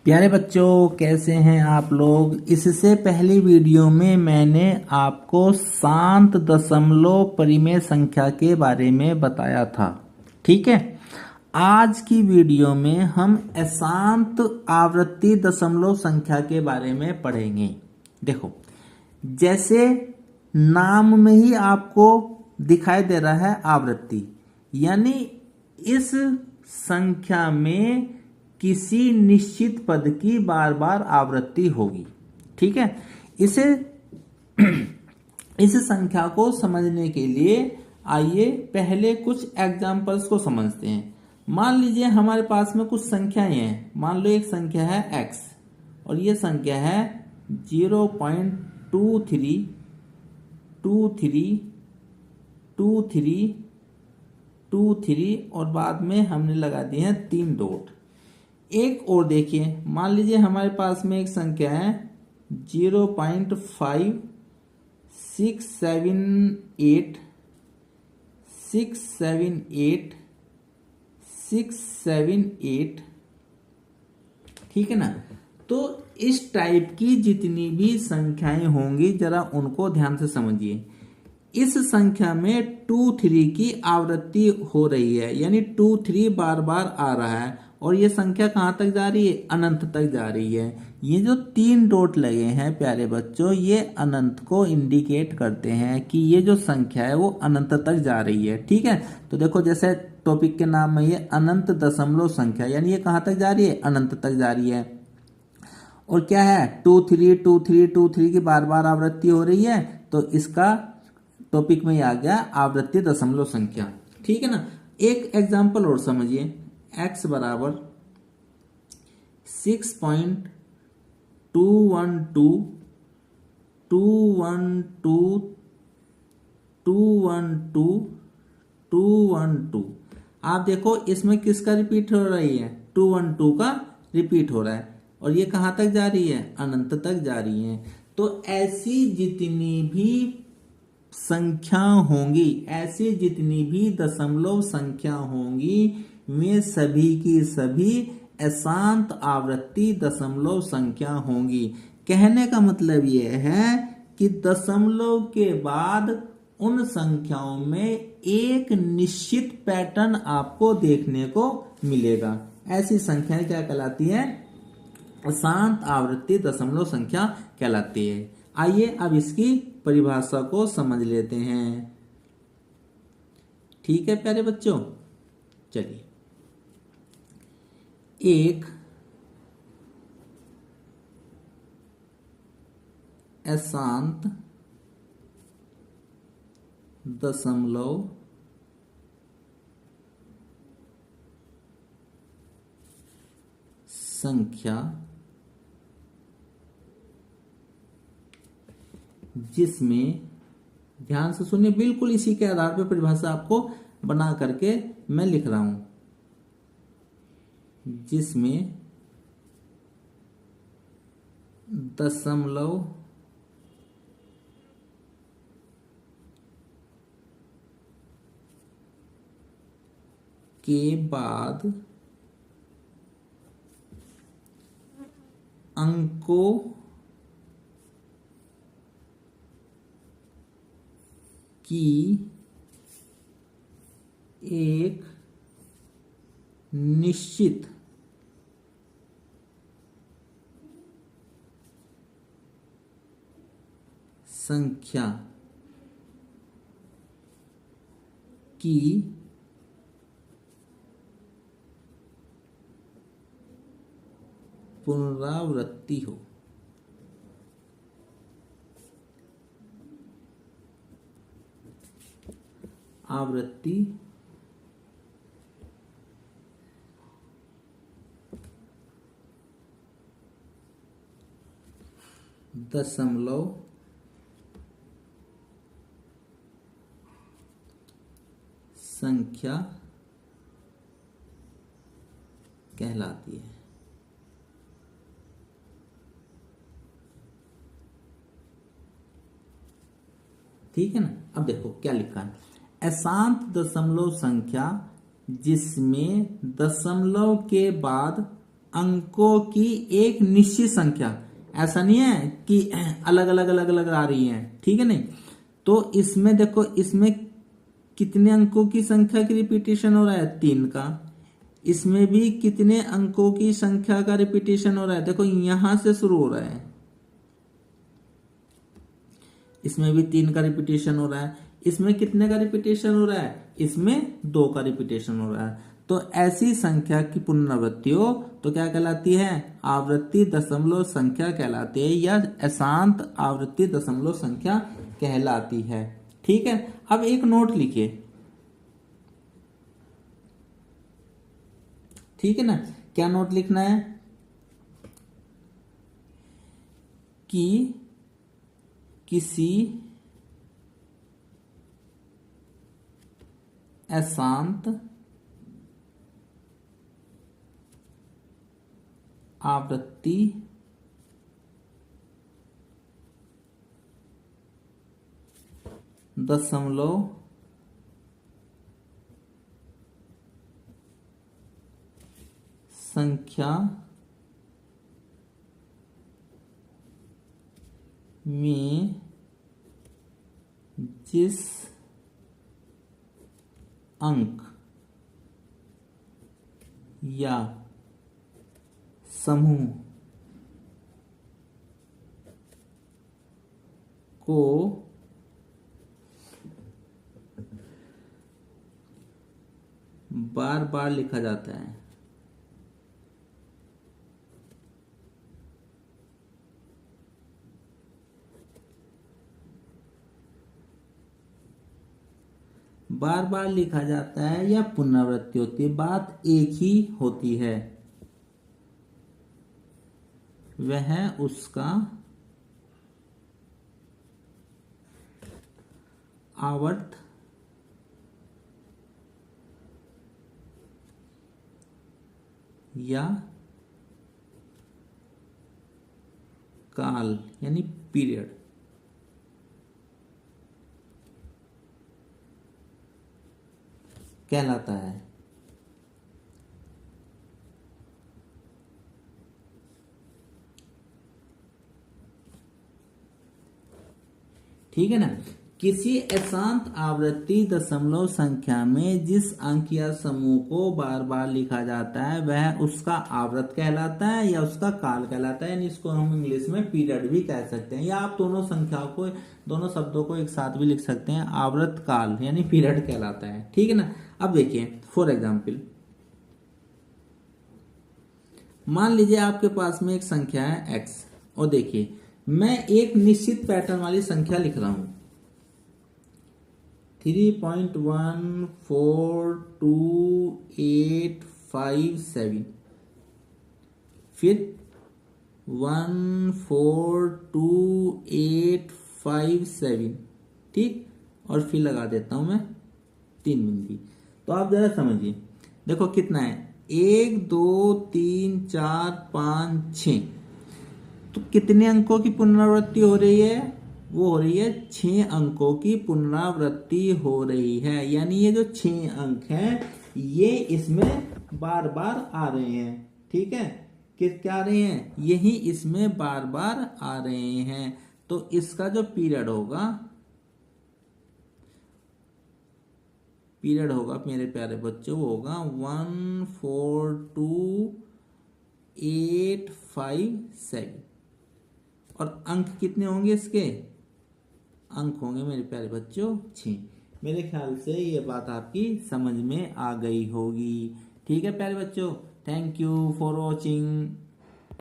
प्यारे बच्चों, कैसे हैं आप लोग। इससे पहली वीडियो में मैंने आपको शांत दशमलव परिमेय संख्या के बारे में बताया था। ठीक है, आज की वीडियो में हम अशांत आवर्ती दशमलव संख्या के बारे में पढ़ेंगे। देखो, जैसे नाम में ही आपको दिखाई दे रहा है आवृत्ति, यानी इस संख्या में किसी निश्चित पद की बार बार आवृत्ति होगी। ठीक है, इसे इस संख्या को समझने के लिए आइए पहले कुछ एग्जांपल्स को समझते हैं। मान लीजिए हमारे पास में कुछ संख्याएं हैं। मान लो एक संख्या है x और ये संख्या है 0.232323 और बाद में हमने लगा दिए हैं 3 डॉट। एक और देखिए, मान लीजिए हमारे पास में एक संख्या है 0.5678 ठीक है ना। तो इस टाइप की जितनी भी संख्याएं होंगी जरा उनको ध्यान से समझिए। इस संख्या में 2-3 की आवृत्ति हो रही है, यानी 2-3 बार बार आ रहा है और ये संख्या कहां तक जा रही है? अनंत तक जा रही है। ये जो 3 डॉट लगे हैं प्यारे बच्चों, ये अनंत को इंडिकेट करते हैं कि ये जो संख्या है वो अनंत तक जा रही है। ठीक है, तो देखो जैसे टॉपिक के नाम में ये अनंत दशमलव संख्या, यानी ये कहां तक जा रही है? अनंत तक जा रही है। और क्या है? 2-3 की बार बार आवृत्ति हो रही है, तो इसका टॉपिक में आ गया आवृत्ति दशमलव संख्या। ठीक है ना। एक एग्जाम्पल और समझिए, x बराबर 6.212212212 आप देखो इसमें किसका रिपीट हो रही है? 212 का रिपीट हो रहा है और ये कहां तक जा रही है? अनंत तक जा रही है। तो ऐसी जितनी भी संख्या होंगी, ऐसी जितनी भी दशमलव संख्या होंगी, वे सभी की सभी अशांत आवर्ती दशमलव संख्या होंगी। कहने का मतलब यह है कि दशमलव के बाद उन संख्याओं में एक निश्चित पैटर्न आपको देखने को मिलेगा। ऐसी संख्याएं क्या कहलाती है? अशांत आवर्ती दशमलव संख्या कहलाती है। आइए अब इसकी परिभाषा को समझ लेते हैं। ठीक है प्यारे बच्चों, चलिए। एक अशांत दशमलव संख्या जिसमें, ध्यान से सुनिए, बिल्कुल इसी के आधार पर परिभाषा आपको बना करके मैं लिख रहा हूं, जिसमें दशमलव के बाद अंकों की एक निश्चित संख्या की पुनरावृत्ति हो। आवृत्ति दशमलव संख्या कहलाती है। ठीक है ना। अब देखो क्या लिखा है, अशांत दशमलव संख्या जिसमें दशमलव के बाद अंकों की एक निश्चित संख्या, ऐसा नहीं है कि अलग अलग अलग अलग आ रही है, ठीक है नहीं। तो इसमें देखो, इसमें कितने अंकों की संख्या की रिपीटेशन हो रहा है, 3 का। इसमें भी कितने अंकों की संख्या का रिपीटेशन हो रहा है, देखो यहां से शुरू हो रहा है, इसमें भी 3 का रिपीटेशन हो रहा है। इसमें कितने का रिपीटेशन हो रहा है, इसमें 2 का रिपीटेशन हो रहा है। तो ऐसी संख्या की पुनरावृत्ति हो तो क्या कहलाती है, आवृत्ति दशमलव संख्या कहलाती है, या अशांत आवृत्ति दशमलव संख्या कहलाती है। ठीक है, अब एक नोट लिखिए, ठीक है ना। क्या नोट लिखना है कि किसी अशांत आवृत्ति दशमलव संख्या में जिस अंक या समूह को बार बार लिखा जाता है, बार बार लिखा जाता है या पुनरावृत्ति होती है, बात एक ही होती है, वह उसका आवर्त या काल यानी पीरियड कहलाता है। ठीक है ना। किसी अशांत आवृत्ति दशमलव संख्या में जिस अंक या समूह को बार बार लिखा जाता है वह उसका आवर्त कहलाता है या उसका काल कहलाता है, यानी इसको हम इंग्लिश में पीरियड भी कह सकते हैं, या आप दोनों संख्याओं को, दोनों शब्दों को एक साथ भी लिख सकते हैं, आवर्त काल यानी पीरियड कहलाता है। ठीक है ना। अब देखिए फॉर एग्जाम्पल, मान लीजिए आपके पास में एक संख्या है x, और देखिए मैं एक निश्चित पैटर्न वाली संख्या लिख रहा हूं 3.142857, फिर 142,857, ठीक, और फिर लगा देता हूं मैं 3 बिंदी। तो आप जरा समझिए, देखो कितना है, 1 2 3 4 5 6, तो कितने अंकों की पुनरावृत्ति हो रही है, वो हो रही है 6 अंकों की पुनरावृत्ति हो रही है, यानी ये जो 6 अंक हैं ये इसमें बार बार आ रहे हैं। ठीक है, क्या आ रहे हैं, यही इसमें बार बार आ रहे हैं। तो इसका जो पीरियड होगा मेरे प्यारे बच्चों, वो होगा 142,857, और अंक कितने होंगे इसके, अंक होंगे मेरे प्यारे बच्चों 6। मेरे ख्याल से ये बात आपकी समझ में आ गई होगी। ठीक है प्यारे बच्चों, थैंक यू फॉर वॉचिंग।